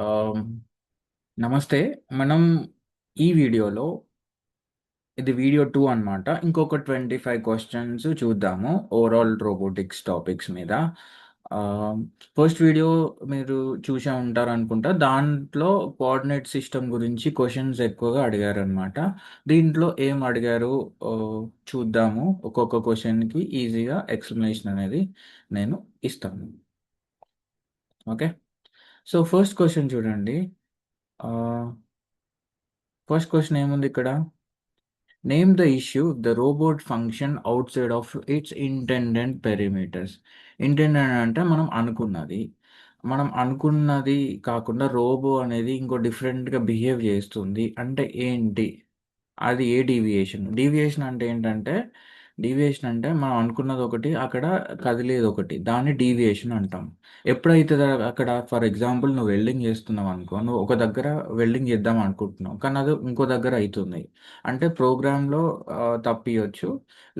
ఆమ్, నమస్తే. మనం ఈ వీడియోలో ఇది వీడియో 2 అన్నమాట. ఇంకొక 25 క్వశ్చన్స్ చూద్దాము ఓవరాల్ రోబోటిక్స్ టాపిక్స్ మీద. ఫస్ట్ వీడియో మీరు చూసే ఉంటారు అనుకుంటా. దాంట్లో కోఆర్డినేట్ సిస్టమ్ గురించి క్వశ్చన్స్ ఎక్కువగా అడిగారనమాట. దీంట్లో ఏం అడిగారు ఆ, చూద్దాము. ఒక్కొక్క క్వశ్చన్కి ఈజీగా ఎక్స్ప్లెనేషన్ అనేది నేను ఇస్తాను. ఓకే. సో ఫస్ట్ క్వశ్చన్ చూడండి. ఫస్ట్ క్వశ్చన్ ఏముంది ఇక్కడ? Name the issue the robot function out side of it's intended perimeters. Intended అంటే మనం అనుకున్నది కాకుండా రోబో అనేది ఇంకో డిఫరెంట్గా బిహేవ్ చేస్తుంది అంటే ఏంటి? అది ఏ డీవియేషన్? డీవియేషన్ అంటే మనం అనుకున్నది ఒకటి, అక్కడ కదిలేది ఒకటి, దాన్ని డీవియేషన్ అంటాం. ఎప్పుడైతే అక్కడ ఫర్ ఎగ్జాంపుల్ నువ్వు వెల్డింగ్ చేస్తున్నావు అనుకో, నువ్వు ఒక దగ్గర వెల్డింగ్ చేద్దాం అనుకుంటున్నావు కానీ అది ఇంకో దగ్గర అవుతుంది అంటే ప్రోగ్రాంలో తప్పియచ్చు.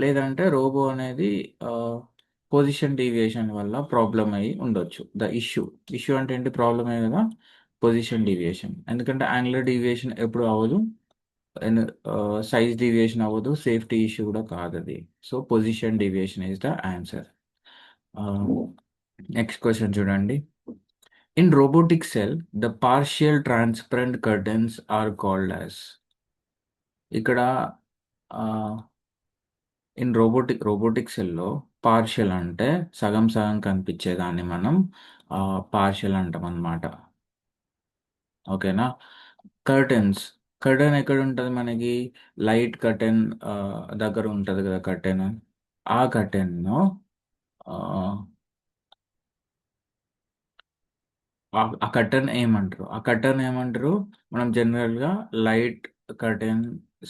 లేదంటే రోబో అనేది పొజిషన్ డీవియేషన్ వల్ల ప్రాబ్లం అయి ఉండొచ్చు. ఇష్యూ అంటే ఏంటి? ప్రాబ్లమే కదా. పొజిషన్ డీవియేషన్, ఎందుకంటే యాంగులర్ డీవియేషన్ ఎప్పుడు అవ్వదు, సైజ్ డీవియేషన్ అవ్వదు, సేఫ్టీ ఇష్యూ కూడా కాదు అది. So position deviation is the answer. Next question చూడండి. In robotic cell the partial transparent curtains are called as. ఇక్కడ ఇన్ రోబోటిక్ సెల్లో పార్షియల్ అంటే సగం సగం కనిపించేదాన్ని మనం పార్షియల్ అంటాం అన్నమాట. ఓకేనా? కర్టెన్స్. కర్టెన్ ఎక్కడ ఉంటుంది మనకి? లైట్ కర్టెన్ దగ్గర ఉంటుంది కదా కర్టెన్. ఆ కర్టెన్ను ఆ కర్టెన్ ఏమంటారు? మనం జనరల్గా లైట్ కర్టెన్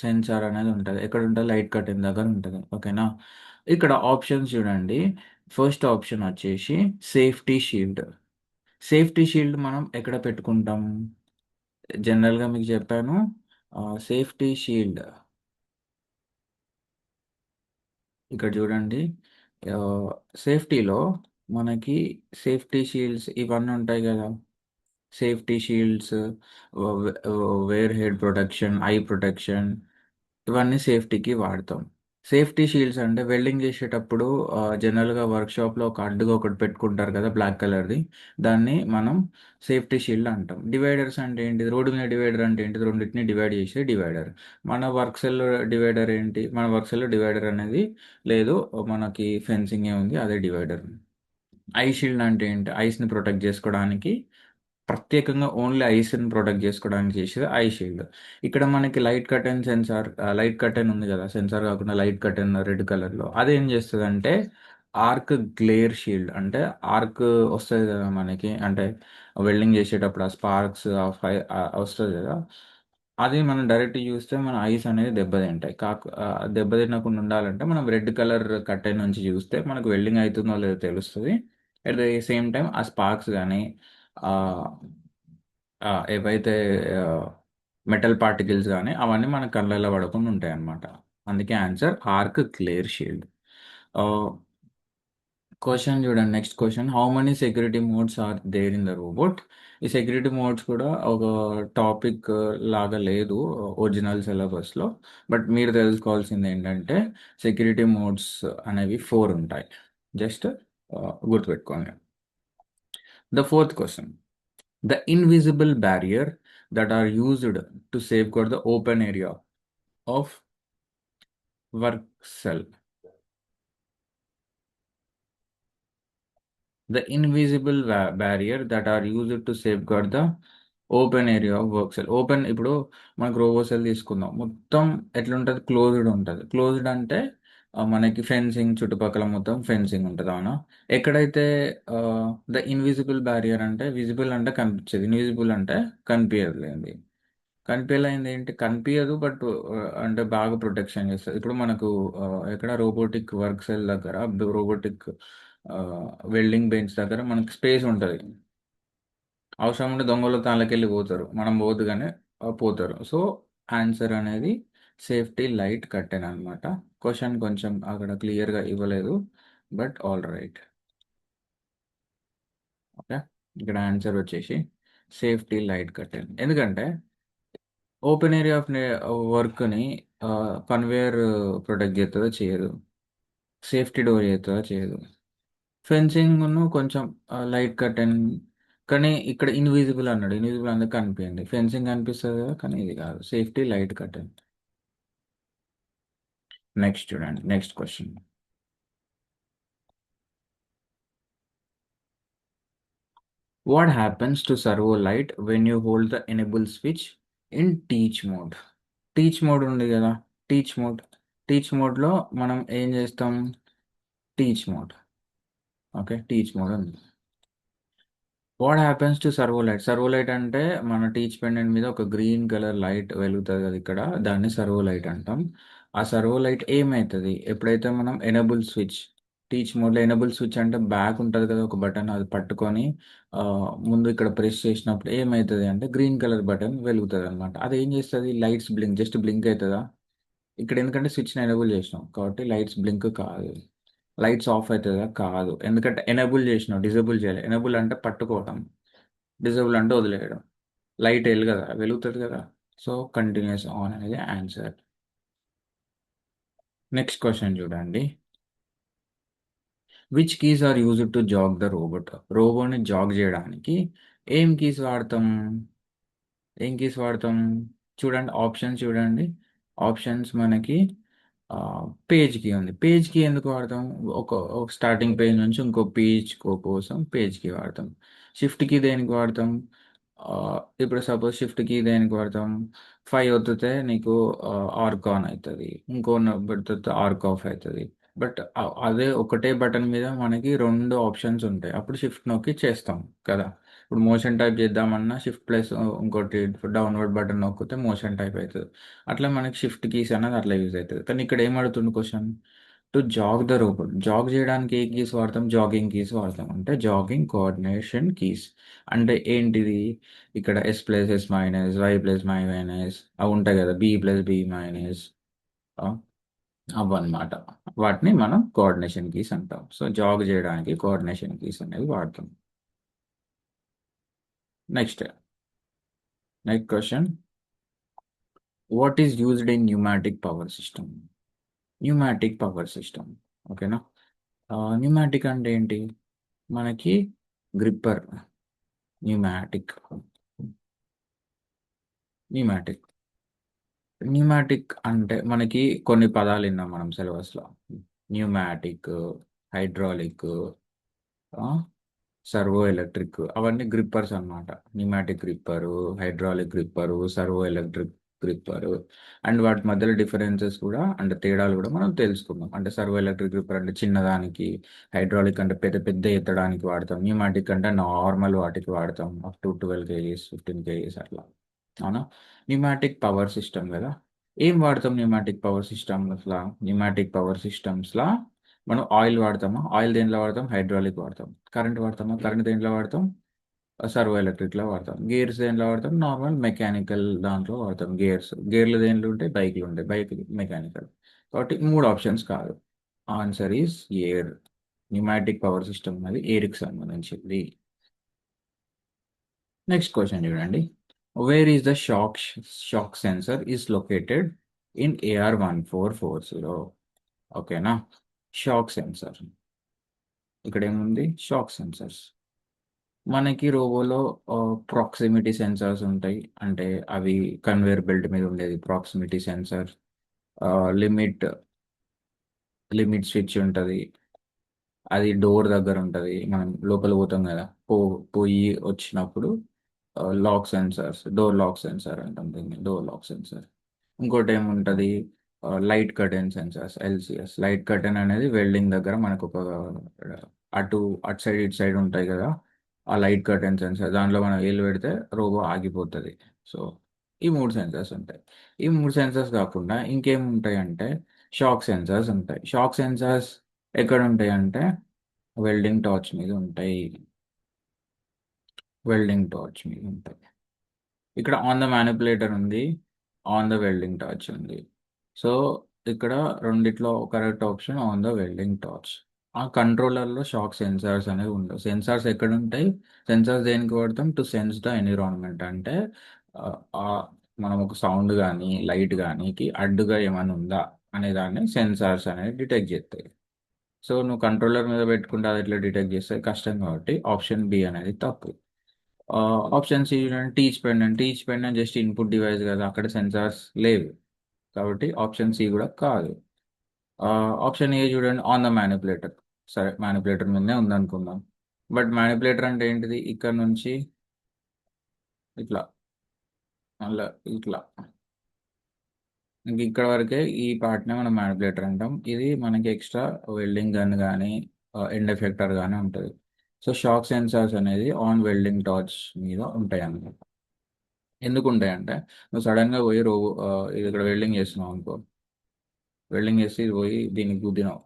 సెన్సార్ అనేది ఉంటుంది. ఎక్కడ ఉంటుంది? లైట్ కర్టెన్ దగ్గర ఉంటుంది. ఓకేనా? ఇక్కడ ఆప్షన్స్ చూడండి. ఫస్ట్ ఆప్షన్ వచ్చేసి సేఫ్టీ షీల్డ్. సేఫ్టీ షీల్డ్ మనం ఎక్కడ పెట్టుకుంటాం? జనరల్గా మీకు చెప్పాను. సేఫ్టీ షీల్డ్ ఇక్కడ చూడండి. సేఫ్టీలో మనకి సేఫ్టీ షీల్డ్స్ ఇవన్నీ ఉంటాయి కదా. Safety shields, wear head protection, eye protection, ఇవన్నీ సేఫ్టీకి వాడతాం. సేఫ్టీ షీల్డ్స్ అంటే వెల్డింగ్ చేసేటప్పుడు జనరల్గా వర్క్షాప్లో ఒక అడ్డుగా ఒకటి పెట్టుకుంటారు కదా బ్లాక్ కలర్ది. దాన్ని మనం సేఫ్టీ షీల్డ్ అంటాం. డివైడర్స్ అంటే ఏంటి? రోడ్డు మీద డివైడర్ అంటే ఏంటిది? రెండింటిని డివైడ్ చేసే డివైడర్. మన వర్క్ సెల్ డివైడర్ అనేది లేదు, మనకి ఫెన్సింగ్ ఏ ఉంది, అదే డివైడర్. ఐ షీల్డ్ అంటే ఏంటి? ఐస్ని ప్రొటెక్ట్ చేసుకోవడానికి, ప్రత్యేకంగా ఓన్లీ ఐస్ని ప్రొటెక్ట్ చేసుకోవడానికి చేసేది ఐ షీల్డ్. ఇక్కడ మనకి లైట్ కర్టెన్ ఉంది కదా, సెన్సార్ కాకుండా లైట్ కర్టెన్ రెడ్ కలర్లో, అదేం చేస్తుంది అంటే ఆర్క్ గ్లేర్ షీల్డ్. అంటే ఆర్క్ వస్తుంది కదా మనకి, అంటే వెల్డింగ్ చేసేటప్పుడు ఆ స్పార్క్స్ వస్తుంది కదా, అది మనం డైరెక్ట్ చూస్తే మన ఐస్ అనేది దెబ్బతింటాయి. దెబ్బతినకుండా ఉండాలంటే మనం రెడ్ కలర్ కర్టెన్ నుంచి చూస్తే మనకు వెల్డింగ్ అవుతుందో లేదో తెలుస్తుంది. అట్ ద సేమ్ టైం ఆ స్పార్క్స్ కానీ ఆ, ఏవైతే మెటల్ పార్టికల్స్ కానీ అవన్నీ మన కళ్ళల్లో పడకుండా ఉంటాయి అన్నమాట. అందుకే answer arc clear shield. Question చూడండి. Next question, how many security modes are there in the robot? ఈ సెక్యూరిటీ మోడ్స్ కూడా ఒక టాపిక్ లాగా లేదు ఒరిజినల్ సిలబస్లో. బట్ మీరు తెలుసుకోవాల్సింది ఏంటంటే సెక్యూరిటీ మోడ్స్ అనేవి 4 ఉంటాయి. జస్ట్ గుర్తుపెట్టుకోండి. The fourth question, the invisible barrier that are used to safeguard the open area of work cell. The invisible barrier that are used to safeguard the open area of work cell. Open, ఇప్పుడు మనకు robo cell తీసుకుందాం, మొత్తం ఎట్లుంటుంది? Closed ఉంటుంది. Closed అంటే మనకి fencing, చుట్టుపక్కల మొత్తం ఫెన్సింగ్ ఉంటుంది. అవునా? ఎక్కడైతే ద ఇన్విజిబుల్ బ్యారియర్ అంటే విజిబుల్ అంటే కనిపించేది, ఇన్విజిబుల్ అంటే కనిపించలేదు. కనిపించలేదు ఏంటి? కనిపించదు బట్ అంటే బాగా ప్రొటెక్షన్ చేస్తుంది. ఇప్పుడు మనకు ఎక్కడ రోబోటిక్ వర్క్ సెల్ దగ్గర, రోబోటిక్ వెల్డింగ్ బెంచ్ దగ్గర మనకి స్పేస్ ఉంటుంది. అవసరం ఉంటే దొంగలు తాళ్ళకెళ్ళి పోతారు, మనం పోదు కానీ పోతారు. సో ఆన్సర్ అనేది సేఫ్టీ లైట్ కర్టెన్ అనమాట. క్వశ్చన్ కొంచెం అక్కడ క్లియర్గా ఇవ్వలేదు, బట్ ఆల్ రైట్. ఓకే. ఇక్కడ ఆన్సర్ వచ్చేసి సేఫ్టీ లైట్ కర్టెన్. ఎందుకంటే ఓపెన్ ఏరియా ఆఫ్ వర్క్ని కన్వేయర్ ప్రొటెక్ట్ చేస్తుందో చేయదు, సేఫ్టీ డోర్ చేస్తుందో చేయదు. ఫెన్సింగ్ కొంచెం లైట్ కర్టెన్, కానీ ఇక్కడ ఇన్విజిబుల్ అన్నాడు, ఇన్విజిబుల్ అందుకు కనిపించింది. ఫెన్సింగ్ కనిపిస్తుంది కదా, కానీ ఇది కాదు, సేఫ్టీ లైట్ కర్టెన్. నెక్స్ట్ చూడండి, next question. What happens to servo light when you hold the enable switch in teach mode? Teach mode ఉంది కదా, టీచ్ మోడ్, టీచ్ మోడ్లో మనం ఏం చేస్తాం? Teach mode, okay, teach mode ఉంది. What happens to servo light? Servo light అంటే మన teach pendant మీద ఒక గ్రీన్ కలర్ లైట్ వెలుగుతుంది కదా ఇక్కడ, దాన్ని సర్వో లైట్ అంటాం. ఆ సర్వో లైట్ ఏమవుతుంది ఎప్పుడైతే మనం ఎనేబుల్ స్విచ్, టీచ్ మోడ్లో ఎనేబుల్ స్విచ్ అంటే బ్యాక్ ఉంటుంది కదా ఒక బటన్, అది పట్టుకొని ఆ, ముందు ఇక్కడ ప్రెస్ చేసినప్పుడు ఏమవుతుంది అంటే గ్రీన్ కలర్ బటన్ వెలుగుతుంది అనమాట. అది ఏం చేస్తుంది? లైట్స్ బ్లింక్, జస్ట్ బ్లింక్ అవుతుందా ఇక్కడ? ఎందుకంటే స్విచ్ని ఎనేబుల్ చేసినాం కాబట్టి లైట్స్ బ్లింక్ కాదు. లైట్స్ ఆఫ్ అవుతుందా? కాదు, ఎందుకంటే ఎనేబుల్ చేసినాం, డిజేబుల్ చేయాలి. ఎనేబుల్ అంటే పట్టుకోవడం, డిజేబుల్ అంటే వదిలేయడం. లైట్ వెలు కదా, వెలుగుతుంది కదా. సో కంటిన్యూస్ ఆన్ అనేది ఆన్సర్. నెక్స్ట్ క్వశ్చన్ చూడండి. Which keys are used to jog the robot? రోబోని జాగ్ చేయడానికి ఏం కీస్ వాడతాం? ఏం కీస్ వాడతాం? చూడండి ఆప్షన్స్ చూడండి. ఆప్షన్స్ మనకి పేజ్ కీ ఉంది. పేజ్ కీ ఎందుకు వాడతాం? ఒక స్టార్టింగ్ పేజ్ నుంచి ఇంకో పేజ్ కోసం పేజ్ కీ వాడతాం. షిఫ్ట్ కీ దేనికి వాడతాం? ఆ, ఇప్పుడు సపోజ్ షిఫ్ట్ కీ దేనికి వాడతాం? 5 ఒత్తితే నీకు ఆర్క్ ఆన్ అవుతుంది, ఇంకో పెడితే ఆర్క్ ఆఫ్ అవుతుంది. బట్ అదే ఒకటే బటన్ మీద మనకి రెండు ఆప్షన్స్ ఉంటాయి, అప్పుడు షిఫ్ట్ నొక్కి చేస్తాం కదా. ఇప్పుడు మోషన్ టైప్ చేద్దామన్నా షిఫ్ట్ ప్లస్ ఇంకోటి డౌన్వర్డ్ బటన్ నొక్కితే మోషన్ టైప్ అవుతుంది. అట్లా మనకి షిఫ్ట్ కీస్ అనేది అట్లా యూజ్ అవుతుంది. కానీ ఇక్కడ ఏం అడుగుతుంది question? To jog the robot, jog చేయడానికి ఏ కీస్ వాడతాం? జాగింగ్ కీస్ వాడతాం. అంటే జాగింగ్ కోఆర్డినేషన్ కీస్ అంటే ఏంటిది? ఇక్కడ S plus S minus, Y plus Y minus అవి ఉంటాయి కదా, బి ప్లస్ బి మైనస్ అవన్నమాట. వాటిని మనం కోఆర్డినేషన్ కీస్ అంటాం. సో జాగ్ చేయడానికి కోఆర్డినేషన్ కీస్ అనేవి వాడతాం. Next, next question. What is used in pneumatic power system? Pneumatic power system, ఓకేనా. న్యూమాటిక్ అంటే ఏంటి? మనకి గ్రిప్పర్, న్యూమాటిక్, న్యూమాటిక్. న్యూమాటిక్ అంటే మనకి కొన్ని పదాలు విన్నాం మనం సిలబస్లో. న్యూమాటిక్, హైడ్రాలిక్, సర్వో ఎలక్ట్రిక్, అవన్నీ గ్రిప్పర్స్ అన్నమాట. Pneumatic gripper, hydraulic gripper, servo electric gripper. And వాటి మధ్యలో డిఫరెన్సెస్ కూడా అంటే తేడాలు కూడా మనం తెలుసుకుందాం. అంటే సర్వో ఎలక్ట్రిక్ గ్రిప్పర్ అంటే చిన్నదానికి, హైడ్రాలిక్ అంటే పెద్ద పెద్ద ఎత్తడానికి వాడతాం, న్యూమాటిక్ అంటే నార్మల్ వాటికి వాడతాం, అప్ టు 12 kgs 15 kgs అట్లా. అవునా. న్యూమాటిక్ పవర్ సిస్టమ్ కదా. ఏం వాడతాం న్యూమాటిక్ పవర్ సిస్టమ్స్లా? న్యూమాటిక్ పవర్ సిస్టమ్స్లా మనం ఆయిల్ వాడతామా? ఆయిల్ దేంట్లో వాడతాం? హైడ్రాలిక్ వాడతాం. కరెంట్ వాడతామా? కరెంట్ దేంట్లో వాడతాం? సర్వో ఎలక్ట్రిక్లో వాడతాం. గేర్స్ దేంట్లో వాడతాం? నార్మల్ మెకానికల్ దాంట్లో వాడతాం. గేర్లు దేంట్లో ఉంటాయి? బైక్లు ఉంటాయి, బైక్ మెకానికల్. కాబట్టి మూడు ఆప్షన్స్ కాదు, answer is air. Pneumatic power system అనేది ఎయిర్కి సంబంధించింది. నెక్స్ట్ క్వశ్చన్ చూడండి. Where is the shock sensor is located in AR1440? ఓకేనా. షాక్ సెన్సర్, ఇక్కడ ఏముంది? Shock sensors. మనకి రోబోలో ప్రాక్సిమిటీ సెన్సర్స్ ఉంటాయి, అంటే అవి కన్వేయర్ బెల్ట్ మీద ఉండేది proximity sensor. Limit, limit switch ఉంటుంది, అది డోర్ దగ్గర ఉంటుంది, మనం లోపల పోతాం కదా, పోయి వచ్చినప్పుడు lock sensors, door lock sensor అంటాం దీన్ని, డోర్ లాక్ సెన్సర్. ఇంకోటి ఏముంటుంది? Light curtain sensors, LCS. Light curtain అనేది వెల్డింగ్ దగ్గర మనకు ఒక అటు అటు సైడ్ ఇటు సైడ్ ఉంటాయి కదా, ఆ లైట్ కర్టెన్ సెన్సర్ దాంట్లో మనం వేలు పెడితే రోబో ఆగిపోతుంది. సో ఈ మూడు సెన్సర్స్ ఉంటాయి. ఈ మూడు సెన్సర్స్ కాకుండా ఇంకేం ఉంటాయి అంటే షాక్ సెన్సర్స్ ఉంటాయి. షాక్ సెన్సర్స్ ఎక్కడ ఉంటాయి అంటే వెల్డింగ్ టార్చ్ మీద ఉంటాయి, వెల్డింగ్ టార్చ్ మీద ఉంటాయి. ఇక్కడ ఆన్ ద మ్యానిపులేటర్ ఉంది, ఆన్ ద వెల్డింగ్ టార్చ్ ఉంది. సో ఇక్కడ రెండిట్లో correct option on the welding torch. ఆ కంట్రోలర్లో షాక్ సెన్సార్స్ అనేవి ఉండవు. సెన్సార్స్ ఎక్కడ ఉంటాయి? సెన్సార్స్ దేనికి వాడతాం? To sense the environment. అంటే ఆ, ఆ మనం ఒక సౌండ్ కానీ లైట్ కానీకి అడ్డుగా ఏమైనా ఉందా అనే దాన్ని సెన్సార్స్ అనేది డిటెక్ట్ చేస్తాయి. సో నువ్వు కంట్రోలర్ మీద పెట్టుకుంటే అది ఎట్లా డిటెక్ట్ చేస్తుంది? కష్టం, కాబట్టి ఆప్షన్ బి అనేది తప్పు. ఆప్షన్ సి చూడండి, teach pendant. Teach pendant just input device కదా, అక్కడ సెన్సార్స్ లేవు, కాబట్టి ఆప్షన్ సి కూడా కాదు. ఆప్షన్ ఏ చూడండి, ఆన్ ద మ్యానిపులేటర్. సరే, మ్యానిపులేటర్ మీదనే ఉందనుకుందాం. బట్ మ్యానిపులేటర్ అంటే ఏంటిది? ఇక్కడ నుంచి ఇట్లా, మళ్ళీ ఇట్లా, ఇంక ఇక్కడ వరకే ఈ పార్ట్నే మనం మ్యానిపులేటర్ అంటాం. ఇది మనకి ఎక్స్ట్రా వెల్డింగ్ గన్ కానీ ఎండ్ ఎఫెక్టర్ కానీ ఉంటుంది. సో షాక్ సెన్సార్స్ అనేది ఆన్ వెల్డింగ్ టార్చ్ మీద ఉంటాయి అన్నమాట. ఎందుకు ఉంటాయి అంటే, నువ్వు సడన్గా పోయి ఇది ఇక్కడ వెల్డింగ్ చేస్తున్నావు అనుకో, వెల్డింగ్ చేసి ఇది పోయి దీనికి గుద్దినావు,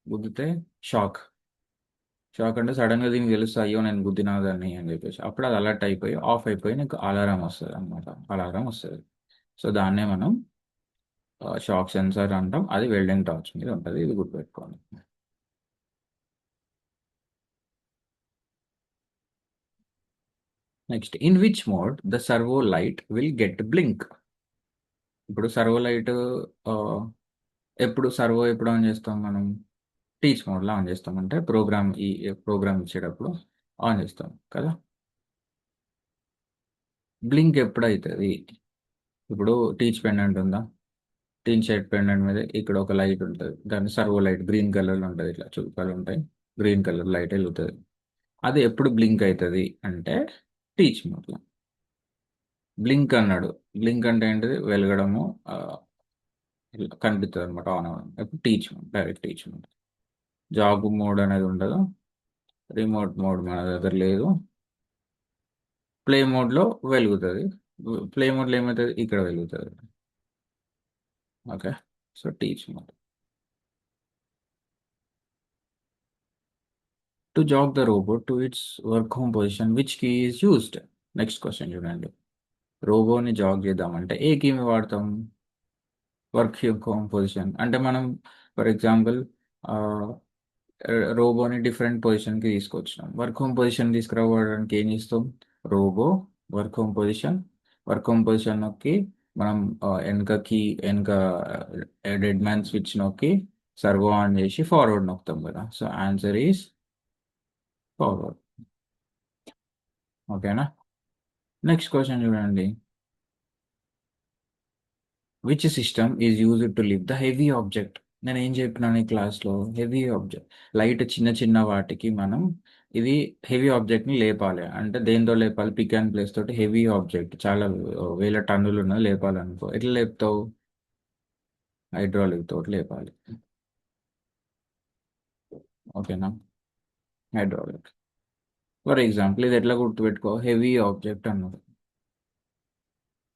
గుద్దితే షాక్. షాక్ అంటే సడన్గా దీనికి తెలుస్తుంది, అయ్యో నేను గుద్దినాదని అని చెప్పేసి అప్పుడు అది అలర్ట్ అయిపోయి ఆఫ్ అయిపోయి నీకు అలారం వస్తుంది అనమాట. అలారం వస్తుంది. సో దాన్నే మనం షాక్ సెన్సార్ అంటాం. అది వెల్డింగ్ టార్చ్ మీద ఉంటుంది, ఇది గుర్తుపెట్టుకోండి. Next, in which mode the servo light will get blink. ఇప్పుడు సర్వో లైట్ ఎప్పుడు ఆన్ చేస్తాం మనం? టీచ్ మోడ్లో ఆన్ చేస్తాం. అంటే ప్రోగ్రామ్ ఇచ్చేటప్పుడు ఆన్ చేస్తాం కదా. బ్లింక్ ఎప్పుడవుతుంది? ఇప్పుడు టీచ్ పెండెంట్ ఉందా? టీన్ షర్ట్ పెండెంట్ మీద ఇక్కడ ఒక లైట్ ఉంటుంది, దాన్ని సర్వో లైట్ గ్రీన్ కలర్లో ఉంటుంది, ఇట్లా చుక్కలు ఉంటాయి, గ్రీన్ కలర్ లైట్ వెలుగుతుంది. అది ఎప్పుడు బ్లింక్ అవుతుంది అంటే టీచ్ మోడ్లో. బ్లింక్ అన్నాడు, బ్లింక్ అంటే ఏంటిది? వెలగడము, ఆ, ఇట్లా కనిపిస్తుంది అనమాట, ఆన్ అవ్వడం. ఎప్పుడు teach mode, direct teach mode. Job mode అనేది ఉండదు, రిమోట్ మోడ్ మన దగ్గర లేదు. ప్లే మోడ్లో వెలుగుతుంది. ప్లే మోడ్లో ఏమవుతుంది? ఇక్కడ వెలుగుతుంది. Okay. So teach mode. To jog the robot to its work home position which key is used. Next question చూడండి, రోబోని జాగ్ చేద్దామంటే ఏ కీని వాడతాం? వర్క్ హోమ్ పొజిషన్ అంటే మనం, ఫర్ ఎగ్జాంపుల్, రోబోని డిఫరెంట్ పొజిషన్కి తీసుకొచ్చినాం. వర్క్ హోమ్ పొజిషన్ తీసుకురావడానికి ఏం చేస్తాం? Robo work home position, work home position నొక్కి మనం వెనక డెడ్ మ్యాన్ స్విచ్ నొక్కి సర్వో ఆన్ చేసి ఫార్వర్డ్ నొక్కుతాం కదా. So answer is forward. ఓకేనా? నెక్స్ట్ క్వశ్చన్ చూడండి, which system is used to lift the heavy object. నేను ఏం చెప్పినాను ఈ క్లాస్లో? హెవీ ఆబ్జెక్ట్, లైట్ చిన్న చిన్న వాటికి మనం ఇది హెవీ ఆబ్జెక్ట్ని లేపాలి అంటే దేంతో లేపాలి? పిక్ అండ్ ప్లేస్ తోటి హెవీ ఆబ్జెక్ట్ చాలా వేల టన్నులు ఉన్నది లేపాలనుకో, ఎట్లా లేపుతావు? హైడ్రాలిక్ తోటి లేపాలి. ఓకేనా? హైడ్రాలిక్. ఫర్ ఎగ్జాంపుల్ ఇది ఎట్లా గుర్తుపెట్టుకో? హెవీ ఆబ్జెక్ట్ అన్నది,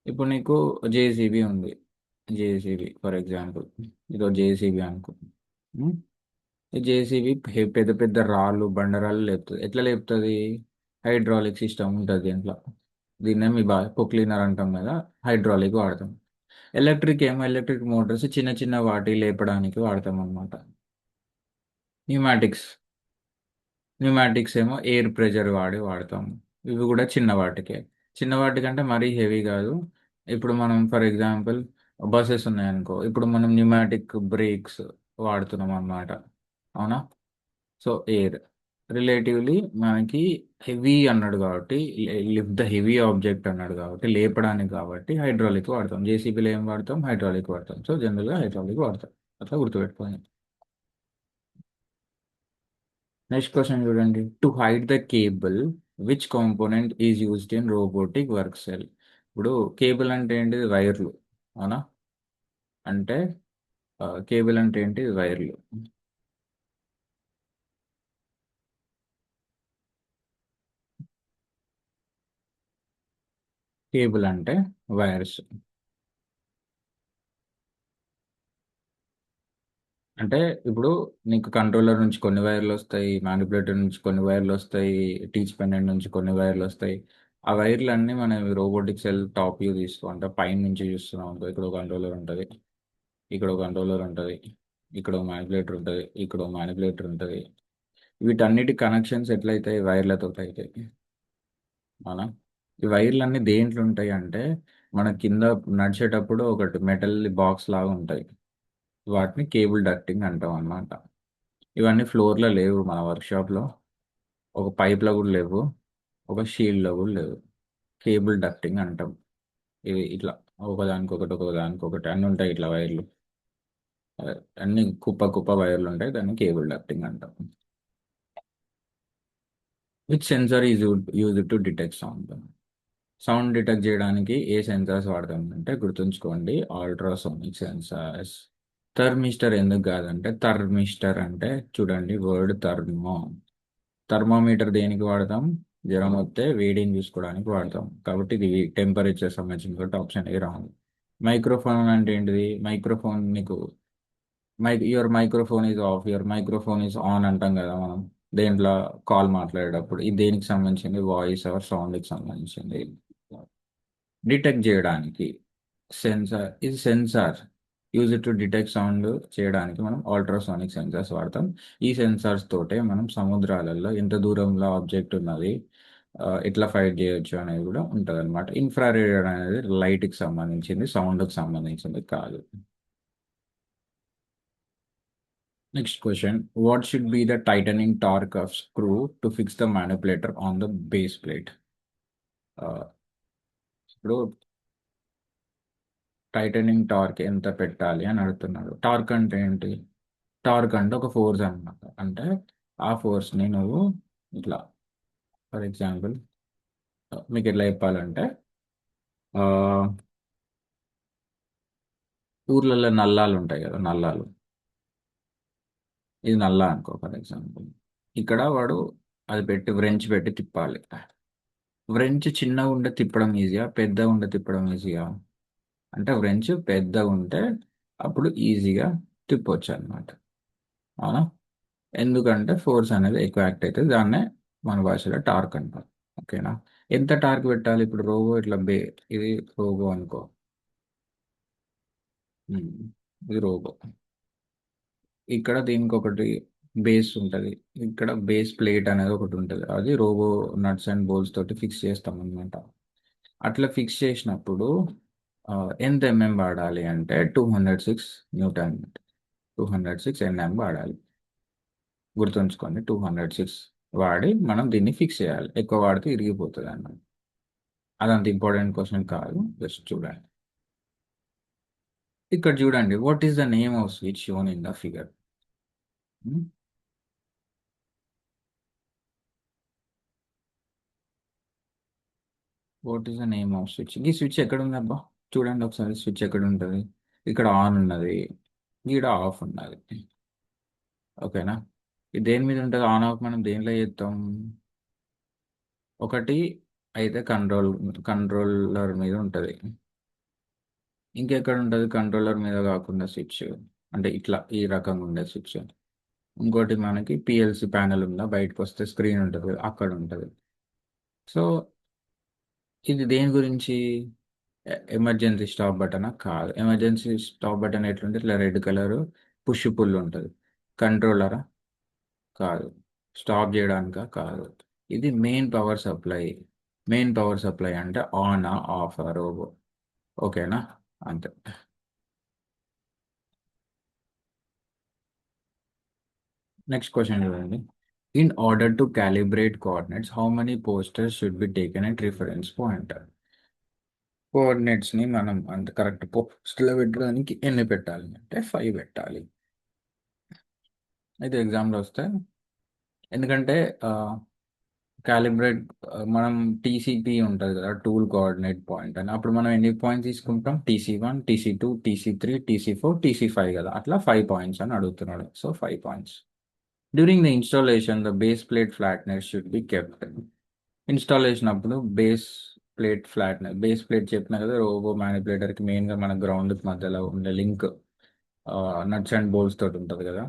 ఇప్పుడు నీకు జేసీబీ ఉంది. జేసీబీ ఫర్ ఎగ్జాంపుల్, ఇదో జేసీబీ అనుకో. ఉమ్, ఈ జేసీబీ పెద్ద పెద్ద రాళ్ళు బండరాళ్ళు లేపుతుంది. ఎట్లా లేపుతుంది? హైడ్రాలిక్ సిస్టమ్ ఉంటుంది దీంట్లో. దీన్నే మీ పొక్లీనర్ అంటాం కదా, హైడ్రాలిక్ వాడతాం. ఎలక్ట్రిక్ మోటార్స్ చిన్న చిన్న వాటి లేపడానికి వాడతాం అనమాట. న్యూమాటిక్స్ న్యూమాటిక్స్ ఏమో ఎయిర్ ప్రెజర్ వాడతాం. ఇవి కూడా చిన్న వాటికే. చిన్న వాటికంటే మరీ హెవీ కాదు. ఇప్పుడు మనం ఫర్ ఎగ్జాంపుల్ బస్సెస్ ఉన్నాయనుకో, ఇప్పుడు మనం న్యూమాటిక్ బ్రేక్స్ వాడుతున్నాం అన్నమాట. అవునా? సో ఎయిర్ రిలేటివ్లీ మనకి హెవీ అన్నాడు కాబట్టి, లిఫ్ట్ ద హెవీ ఆబ్జెక్ట్ అన్నాడు కాబట్టి, లేపడానికి కాబట్టి హైడ్రాలిక్ వాడతాం. జేసీబీలో ఏం వాడతాం? హైడ్రాలిక్ వాడతాం. సో జనరల్గా హైడ్రాలిక్ వాడతాం. అట్లా గుర్తుపెట్టుకోండి. నెక్స్ట్ క్వశ్చన్ చూడండి, to hide the cable which component is used in robotic work cell. ఇప్పుడు కేబుల్ అంటే ఏంటిది? వైర్లు. అవునా? అంటే కేబుల్ అంటే ఏంటి? వైర్లు. కేబుల్ అంటే వైర్స్. అంటే ఇప్పుడు నీకు కంట్రోలర్ నుంచి కొన్ని వైర్లు వస్తాయి, మ్యానిపులేటర్ నుంచి కొన్ని వైర్లు వస్తాయి, టీచ్ పెండెంట్ నుంచి కొన్ని వైర్లు వస్తాయి. ఆ వైర్లు అన్నీ మనం రోబోటిక్ సెల్ టాప్ వ్యూ తీసుకో, అంటే పైన నుంచి చూస్తున్నాం అనుకో, ఇక్కడ ఒక కంట్రోలర్ ఉంటుంది, ఇక్కడ ఒక కంట్రోలర్ ఉంటుంది, ఇక్కడ మ్యానిపులేటర్ ఉంటుంది, ఇక్కడ మ్యానిపులేటర్ ఉంటుంది. వీటన్నిటి కనెక్షన్స్ ఎట్లయితాయి? వైర్లతో అవుతాయి. మన ఈ వైర్లన్నీ దేంట్లో ఉంటాయి అంటే, మన కింద నడిచేటప్పుడు ఒకటి మెటల్ బాక్స్ లాగా ఉంటాయి. వాటిని కేబుల్ డక్టింగ్ అంటాం అన్నమాట. ఇవన్నీ ఫ్లోర్లో లేవు మన వర్క్షాప్లో, ఒక పైప్లో కూడా లేవు, ఒక షీల్డ్లో కూడా లేవు. కేబుల్ డక్టింగ్ అంటాం. ఇవి ఇట్లా ఒకదానికొకటి ఒకదానికొకటి అన్నీ ఉంటాయి ఇట్లా వైర్లు. అదే, అన్ని కుప్ప కుప్ప వైర్లు ఉంటాయి, దాన్ని కేబుల్ డక్టింగ్ అంటాం. Which sensor is use to detect sound? Sound detect చేయడానికి ఏ సెన్సార్స్ వాడతాం అంటే గుర్తుంచుకోండి, అల్ట్రాసోనిక్ సెన్సార్స్. థర్మిస్టర్ ఎందుకు కాదంటే, థర్మిస్టర్ అంటే చూడండి వర్డ్ థర్మో. థర్మోమీటర్ దేనికి వాడతాం? జ్వరం వస్తే వేడిని చూసుకోవడానికి వాడతాం, కాబట్టి ఇది టెంపరేచర్ సంబంధించిన కాబట్టి ఆప్షన్ ఏ రాదు. మైక్రోఫోన్ అంటే ఏంటిది? మైక్రోఫోన్ నీకు your microphone is of, your microphone is on అంటాం కదా మనం దేంట్లో? కాల్ మాట్లాడేటప్పుడు. ఇది దేనికి సంబంధించింది? వాయిస్ ఆర్ సౌండ్కి సంబంధించింది. డిటెక్ట్ చేయడానికి సెన్సార్, ఇది censor use to detect sound చేయడానికి మనం అల్ట్రాసానిక్ సెన్సార్స్ వాడతాం. ఈ సెన్సార్స్ తోటే మనం సముద్రాలలో ఎంత దూరంలో ఆబ్జెక్ట్ ఉన్నది, ఎట్లా ఫైట్ చేయొచ్చు అనేది కూడా ఉంటుంది అనమాట. ఇన్ఫ్రారెడ్ అనేది లైట్కి సంబంధించింది, సౌండ్కి సంబంధించింది కాదు. Next question, what should be the titling torque of screw to fix the manipulator on the base plate? ఇప్పుడు టైటనింగ్ టార్క్ ఎంత పెట్టాలి అని అడుగుతున్నాడు. టార్క్ అంటే ఏంటి? టార్క్ అంటే ఒక ఫోర్స్ అన్నమాట. అంటే ఆ ఫోర్స్ని నువ్వు ఇట్లా, ఫర్ ఎగ్జాంపుల్ మీకు ఎట్లా చెప్పాలంటే, ఆ, ఊర్లలో నల్లాలు ఉంటాయి కదా, నల్లాలు. ఇది నల్లా అనుకో ఫర్ ఎగ్జాంపుల్. ఇక్కడ వాడు అది పెట్టి వ్రెంచ్ పెట్టి తిప్పాలి. వ్రెంచ్ చిన్నగా ఉంటే తిప్పడం ఈజీగా, పెద్దగా ఉంటే తిప్పడం ఈజీగా? అంటే వ్రెంచ్ పెద్దగా ఉంటే అప్పుడు ఈజీగా తిప్పొచ్చు అనమాట. అవునా? ఎందుకంటే ఫోర్స్ అనేది ఎక్కువ యాక్ట్ అవుతుంది, దాన్నే మన భాషలో టార్క్ అంటాం. ఓకేనా? ఎంత టార్క్ పెట్టాలి? ఇప్పుడు రోబో ఇట్లా ఇది రోబో అనుకో. ఉమ్, ఇది రోబో. ఇక్కడ దీనికి ఒకటి బేస్ ఉంటుంది, ఇక్కడ బేస్ ప్లేట్ అనేది ఒకటి ఉంటుంది. అది రోబో నట్స్ అండ్ బోల్స్ తోటి ఫిక్స్ చేస్తాం అనమాట. అట్లా ఫిక్స్ చేసినప్పుడు ఎంత వాడాలి అంటే 206 న్యూటన్, 206 వాడాలి. గుర్తుంచుకోండి, 206 వాడి మనం దీన్ని ఫిక్స్ చేయాలి. ఎక్కువ వాడితే ఇరిగిపోతుంది అన్నమాట. అదంత ఇంపార్టెంట్ క్వశ్చన్ కాదు, జస్ట్ చూడండి. ఇక్కడ చూడండి, what is the name off switch shown in the figure? What is the name off switch? ఈ స్విచ్ ఎక్కడ ఉంది అబ్బా? చూడండి ఒకసారి, స్విచ్ ఎక్కడ ఉంటుంది? ఇక్కడ ఆన్ ఉన్నది, ఈడ ఆఫ్ ఉన్నది. ఓకేనా? ఇది దేని మీద ఉంటుంది ఆన్ ఆఫ్? మనం దేనిలో చేస్తాం? ఒకటి అయితే కంట్రోలర్ మీద ఉంటుంది. ఇంకెక్కడ ఉంటుంది కంట్రోలర్ మీద కాకుండా స్విచ్? అంటే ఇట్లా ఈ రకంగా ఉండే స్విచ్. ఇంకోటి మనకి పిఎల్సి ప్యానెల్ ఉందా, బయటకు వస్తే స్క్రీన్ ఉంటుంది అక్కడ ఉంటుంది. సో ఇది దేని గురించి? ఎమర్జెన్సీ స్టాప్ బటన్ కాదు. ఎమర్జెన్సీ స్టాప్ బటన్ ఎట్లుంటే ఇట్లా రెడ్ కలర్ పుష్ పుల్ ఉంటుంది. కంట్రోలరా? కాదు. స్టాప్ చేయడానికా? కాదు. ఇది main power supply. Main power supply అంటే ఆన్ ఆఫ్ రోబో. ఓకేనా? అంతే. నెక్స్ట్ క్వశ్చన్ చూడండి. In order to calibrate coordinates how many posters should be taken at reference point? కోఆర్డినేట్స్ని మనం అంత కరెక్ట్ పోస్ట్లో పెట్టడానికి ఎన్ని పెట్టాలి అంటే 5 పెట్టాలి. అయితే ఎగ్జామ్లో వస్తే, ఎందుకంటే క్యాలిబ్రేట్ మనం టీసీపీ ఉంటుంది కదా, టూల్ కోఆర్డినేట్ పాయింట్ అని, అప్పుడు మనం ఎన్ని పాయింట్స్ తీసుకుంటాం? TC1, TC2, TC3, TC4, TC5 కదా, అట్లా 5 పాయింట్స్ అని అడుగుతున్నాడు. So 5 points. During the installation the base plate flatness should be kept. Installation అప్పుడు బేస్ ప్లేట్ చెప్పిన కదా, రోబో మ్యానిపులేటర్కి మెయిన్గా మన గ్రౌండ్కి మధ్యలో ఉండే లింక్ నట్స్ అండ్ బోల్స్ తోటి ఉంటుంది కదా,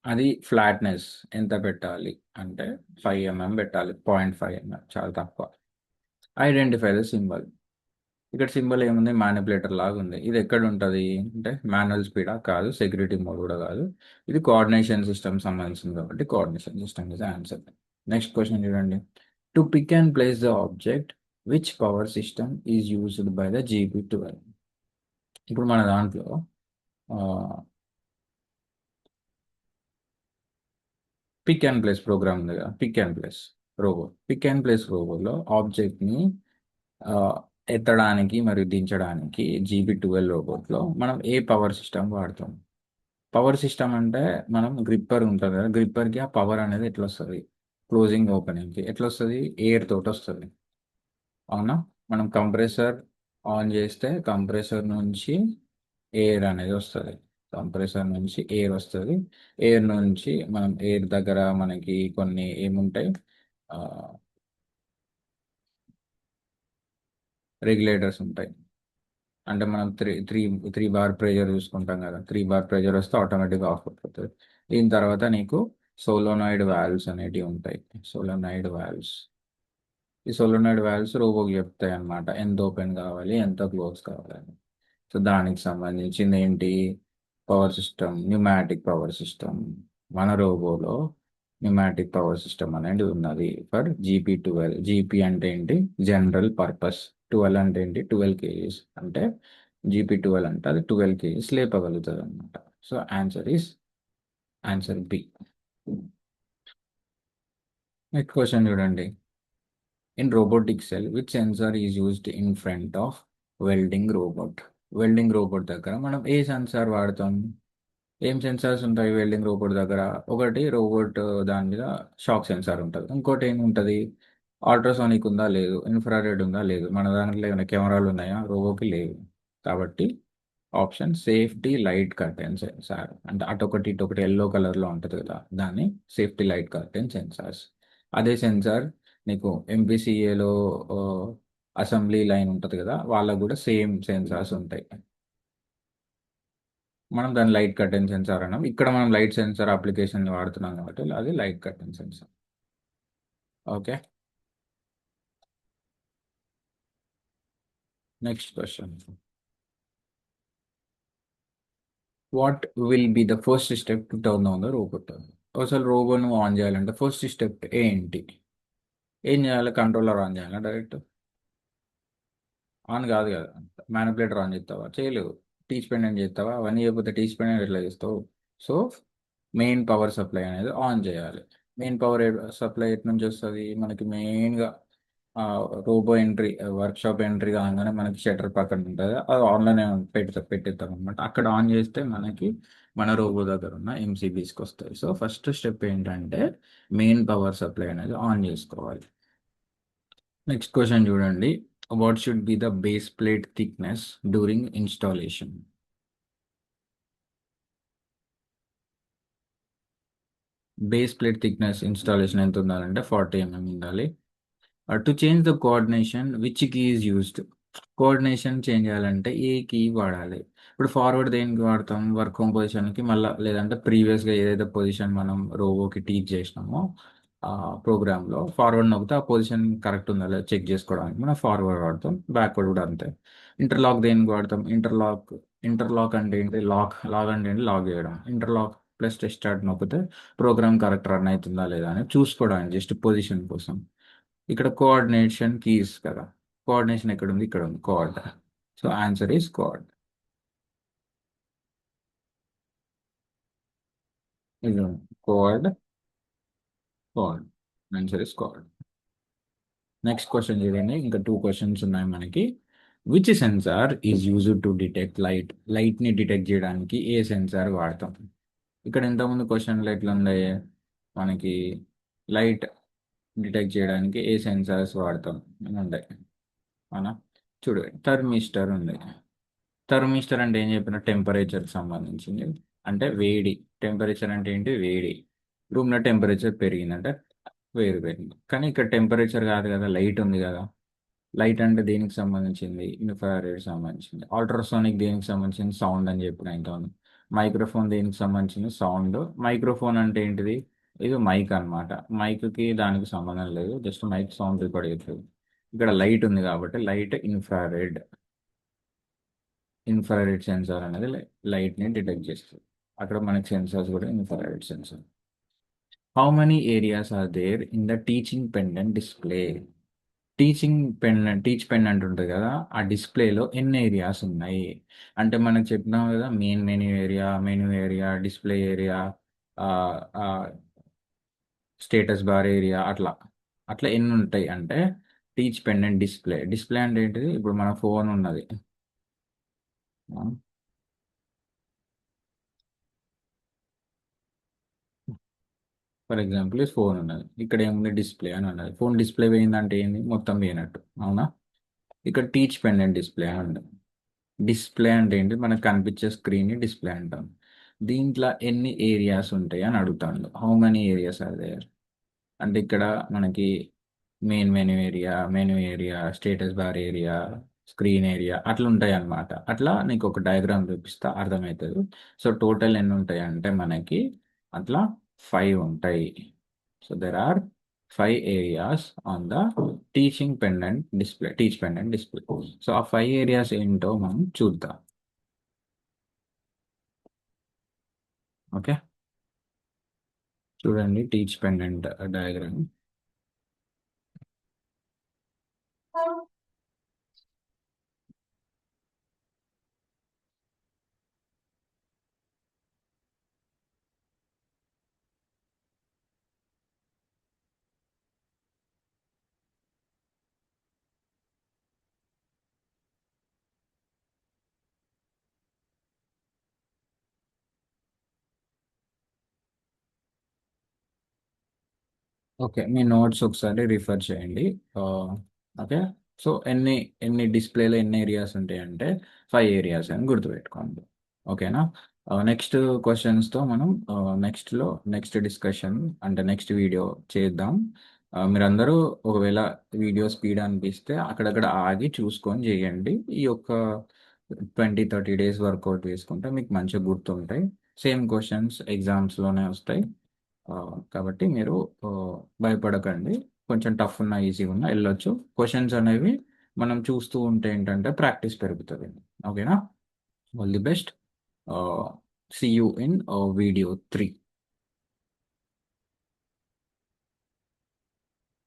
అది ఫ్లాట్నెస్ ఎంత పెట్టాలి అంటే 5 mm పెట్టాలి. 0.5 mm చాలా తక్కువ. Identify the symbol. ఇక్కడ సింబల్ ఏముంది, మ్యానిపులేటర్ లాగా ఉంది. ఇది ఎక్కడ ఉంటుంది అంటే మాన్యువల్ స్పీడా కాదు, సెక్యూరిటీ మోడ్ కూడా కాదు. ఇది కోఆర్డినేషన్ సిస్టమ్ సంబంధించింది కాబట్టి coordination system is answer. Next question చూడండి. To pick and place the object which power system is used by the GP12. ఇప్పుడు మన దాంట్లో పిక్ అండ్ ప్లేస్ ప్రోగ్రామ్ ఉంది కదా, pick and place robo. Pick and place రోబోలో ఆబ్జెక్ట్ని ఎత్తడానికి మరియు దించడానికి GB12 రోబోట్లో మనం ఏ పవర్ సిస్టమ్ వాడతాం? పవర్ సిస్టమ్ అంటే మనం గ్రిప్పర్ ఉంటుంది కదా, గ్రిప్పర్కి ఆ పవర్ అనేది ఎట్లా వస్తుంది? క్లోజింగ్ ఓపెనింగ్కి ఎట్లా వస్తుంది? ఎయిర్ తోటి వస్తుంది, అవునా? మనం కంప్రెసర్ ఆన్ చేస్తే కంప్రెసర్ నుంచి ఎయిర్ అనేది వస్తుంది. కంప్రెసర్ నుంచి ఎయిర్ వస్తుంది. ఎయిర్ నుంచి మనం ఎయిర్ దగ్గర మనకి కొన్ని ఏముంటాయి, రెగ్యులేటర్స్ ఉంటాయి. అంటే మనం three three three bar pressure చూసుకుంటాం కదా, 3 బార్ ప్రెషర్ వస్తే ఆటోమేటిక్గా ఆఫ్ అయిపోతుంది. దీని తర్వాత నీకు సోలోనాయిడ్ వాల్వ్స్ అనేటివి ఉంటాయి. సోలోనాయిడ్ వాల్వ్స్, ఈ సోలోనాయిడ్ వాల్వ్స్ రోబోకి చెప్తాయి అన్నమాట, ఎంత ఓపెన్ కావాలి, ఎంత క్లోజ్ కావాలని. సో దానికి సంబంధించింది ఏంటి? Power system, pneumatic power system. మన రోబోలో న్యూమాటిక్ పవర్ సిస్టమ్ అనేది ఉన్నది ఫర్ GP12. జీపీ అంటే ఏంటి? General purpose. 12 అంటే ఏంటి? 12 kgs. అంటే GP12 అంటే అది 12 kgs లేపగలుగుతుంది అనమాట. So answer B. Next question చూడండి. In robotic cell which sensor is used in front of welding robot? Welding robot దగ్గర మనం ఏ సెన్సార్ వాడతాం? ఏం సెన్సార్స్ ఉంటాయి వెల్డింగ్ రోబోట్ దగ్గర? ఒకటి రోబోట్ దాని మీద షాక్ సెన్సార్ ఉంటుంది. ఇంకోటి ఏముంటుంది? అల్ట్రాసోనిక్ ఉందా లేదు, ఇన్ఫ్రారెడ్ ఉందా లేదు, మన దాంట్లో ఏమైనా కెమెరాలు ఉన్నాయా? రోబోకి లేవు. కాబట్టి option safety light curtain sensor. అంటే అటొకటి ఇటొకటి ఎల్లో కలర్లో ఉంటుంది కదా, దాన్ని సేఫ్టీ లైట్ కర్టెన్ సెన్సార్స్. అదే సెన్సార్ నీకు MPCAలో అసెంబ్లీ లైన్ ఉంటుంది కదా, వాళ్ళకు కూడా సేమ్ సెన్సార్స్ ఉంటాయి. మనం దాన్ని లైట్ కర్టెన్ సెన్సార్ అన్నాం. ఇక్కడ మనం లైట్ సెన్సార్ అప్లికేషన్ వాడుతున్నాం కాబట్టి అది light curtain sensor. Okay. Next question. What will be the first step to turn on the robot? అసలు రోబోను ఆన్ చేయాలంటే ఫస్ట్ స్టెప్ ఏంటి? ఏం చేయాలి? కంట్రోలర్ ఆన్ చేయాలి డైరెక్ట్? ఆన్ కాదు కదా, మ్యానిపులేటర్ ఆన్ చేస్తావా? చేయలేవు. టీచ్ పెండెంట్ చేస్తావా? అవన్నీ చేయకపోతే టీచ్ పెండెంట్ ఎట్లా చేస్తావు? సో మెయిన్ పవర్ సప్లై అనేది ఆన్ చేయాలి. మెయిన్ పవర్ సప్లై ఎటు నుంచి వస్తుంది మనకి? మెయిన్గా రోబో ఎంట్రీ, వర్క్షాప్ ఎంట్రీ కాగానే మనకి షట్టర్ పక్కన ఉంటుంది, అది ఆన్లోనే పెట్టేస్తాం అనమాట. అక్కడ ఆన్ చేస్తే మనకి మన రోబో దగ్గర ఉన్న MCBస్కి వస్తాయి. సో ఫస్ట్ స్టెప్ ఏంటంటే మెయిన్ పవర్ సప్లై అనేది ఆన్ చేసుకోవాలి. నెక్స్ట్ క్వశ్చన్ చూడండి. What should be the base plate thickness during installation? Base plate thickness installation ఎంత ఉండాలంటే 40 mm ఉండాలి. To change the coordination which key is used? Coordination change చేయాలంటే ఏ key వాడాలి? ఇప్పుడు ఫార్వర్డ్ దేనికి వాడతాం? వర్క్ హోమ్ పొజిషన్కి మళ్ళీ, లేదంటే ప్రీవియస్గా ఏదైతే పొజిషన్ మనం రోబోకి టీచ్ చేసినామో ఆ ప్రోగ్రామ్లో ఫార్వర్డ్ నొక్కితే ఆ పొజిషన్ కరెక్ట్ ఉందా లేదా చెక్ చేసుకోవడానికి మనం ఫార్వర్డ్ వాడతాం. బ్యాక్వర్డ్ కూడా అంతే. ఇంటర్లాక్ దేనికి వాడతాం? ఇంటర్లాక్ అంటే ఏంటి? లాగ్ అంటే ఏంటి? లాగ్ చేయడం. ఇంటర్లాక్ ప్లస్ టెస్ట్ స్టార్ట్ నొక్కితే ప్రోగ్రామ్ కరెక్ట్ రన్ అవుతుందా లేదా అని చూసుకోవడానికి, జస్ట్ పొజిషన్ కోసం. ఇక్కడ కోఆర్డినేషన్ కీస్ కదా, కోఆర్డినేషన్ ఎక్కడ ఉంది? ఇక్కడ ఉంది, coord. So answer is coord. ఇది coord, coord. Answer is coord. Next question చూడండి. ఇంకా 2 క్వశ్చన్స్ ఉన్నాయి మనకి. Which sensor is used to detect light? లైట్ని డిటెక్ట్ చేయడానికి ఏ సెన్సార్ వాడతాం? ఇక్కడ ఇంతకుముందు క్వశ్చన్లో ఎట్లా ఉన్నాయి మనకి? లైట్ డిటెక్ట్ చేయడానికి ఏ సెన్సార్స్ వాడతాం అని ఉంటాయి, అవునా? చూడు, థర్మిస్టర్ ఉంది. థర్మిస్టర్ అంటే ఏం చెప్పిన? టెంపరేచర్కి సంబంధించింది. అంటే వేడి. టెంపరేచర్ అంటే ఏంటి? వేడి. రూమ్లో టెంపరేచర్ పెరిగిందంటే వేరు పెరిగింది. కానీ ఇక్కడ టెంపరేచర్ కాదు కదా, లైట్ ఉంది కదా. లైట్ అంటే దేనికి సంబంధించింది? ఇన్ఫ్రారెడ్ సంబంధించింది. అల్ట్రాసోనిక్ దేనికి సంబంధించింది? సౌండ్ అని చెప్పిన ఇంతకుముందు. మైక్రోఫోన్ దేనికి సంబంధించింది? సౌండ్. మైక్రోఫోన్ అంటే ఏంటిది? ఇది మైక్ అనమాట. మైక్కి దానికి సంబంధం లేదు, జస్ట్ మైక్ సౌండ్ రికార్డ్ అవుతుంది. ఇక్కడ లైట్ ఉంది కాబట్టి లైట్ ఇన్ఫ్రారెడ్. ఇన్ఫ్రారెడ్ సెన్సార్ అనేది లైట్ని డిటెక్ట్ చేస్తుంది. అక్కడ మనకి సెన్సార్స్ కూడా infrared sensor. How many areas are there in the teaching pendant display? Teach pendant ఉంటుంది కదా, ఆ డిస్ప్లేలో ఎన్ని ఏరియాస్ ఉన్నాయి అంటే మనకు చెప్పినాం కదా, menu area, display area, status bar area, అట్లా అట్లా ఎన్ని ఉంటాయి అంటే టీచ్ పెండెంట్ డిస్ప్లే. డిస్ప్లే అంటే ఏంటిది? ఇప్పుడు మన ఫోన్ ఉన్నది. ఫర్ ఎగ్జాంపుల్ ఈ ఫోన్ ఉన్నది, ఇక్కడ ఏముంది? డిస్ప్లే అని ఉన్నది. ఫోన్ డిస్ప్లే పోయిందంటే ఏంది? మొత్తం పోయినట్టు, అవునా? ఇక్కడ టీచ్ పెండెంట్ డిస్ప్లే అని ఉంది. డిస్ప్లే అంటే ఏంటి? మనకు కనిపించే స్క్రీన్ డిస్ప్లే అంటాం. దీంట్లో ఎన్ని ఏరియాస్ ఉంటాయి అని అడుగుతాను. How many areas are there అంటే ఇక్కడ మనకి menu area, status bar area, screen area అట్లా ఉంటాయి అన్నమాట. అట్లా నీకు ఒక డయాగ్రామ్ చూపిస్తా అర్థమవుతుంది. సో టోటల్ ఎన్ని ఉంటాయి అంటే మనకి అట్లా 5 ఉంటాయి. So there are 5 areas on the teach pendant display. So ఆ 5 ఏరియాస్ ఏంటో మనం చూద్దాం. ఓకే, చూడండి టీచ్ పెండెంట్ డయాగ్రామ్. ఓకే, మీ నోట్స్ ఒకసారి రిఫర్ చేయండి. ఆ, ఓకే. సో ఎన్ని ఎన్ని డిస్ప్లేలో ఎన్ని ఏరియాస్ ఉంటాయంటే 5 ఏరియాస్ అని గుర్తుపెట్టుకోండి. ఓకేనా? నెక్స్ట్ క్వశ్చన్స్తో మనం నెక్స్ట్ డిస్కషన్ అంటే నెక్స్ట్ వీడియో చేద్దాం. మీరందరూ ఒకవేళ వీడియో స్పీడ్ అనిపిస్తే అక్కడక్కడ ఆగి చూసుకొని చేయండి. ఈ యొక్క 20-30 డేస్ వర్కౌట్ చేసుకుంటే మీకు మంచిగా గుర్తుంటాయి. సేమ్ క్వశ్చన్స్ ఎగ్జామ్స్లోనే వస్తాయి. ఆ, కాబట్టి మీరు ఆ, భయపడకండి. కొంచెం టఫ్ ఉన్నా ఈజీగా ఉన్నా వెళ్ళొచ్చు. క్వశ్చన్స్ అనేవి మనం చూస్తూ ఉంటే ఏంటంటే ప్రాక్టీస్ పెరుగుతుంది. ఓకేనా? All the best. See you in video 3.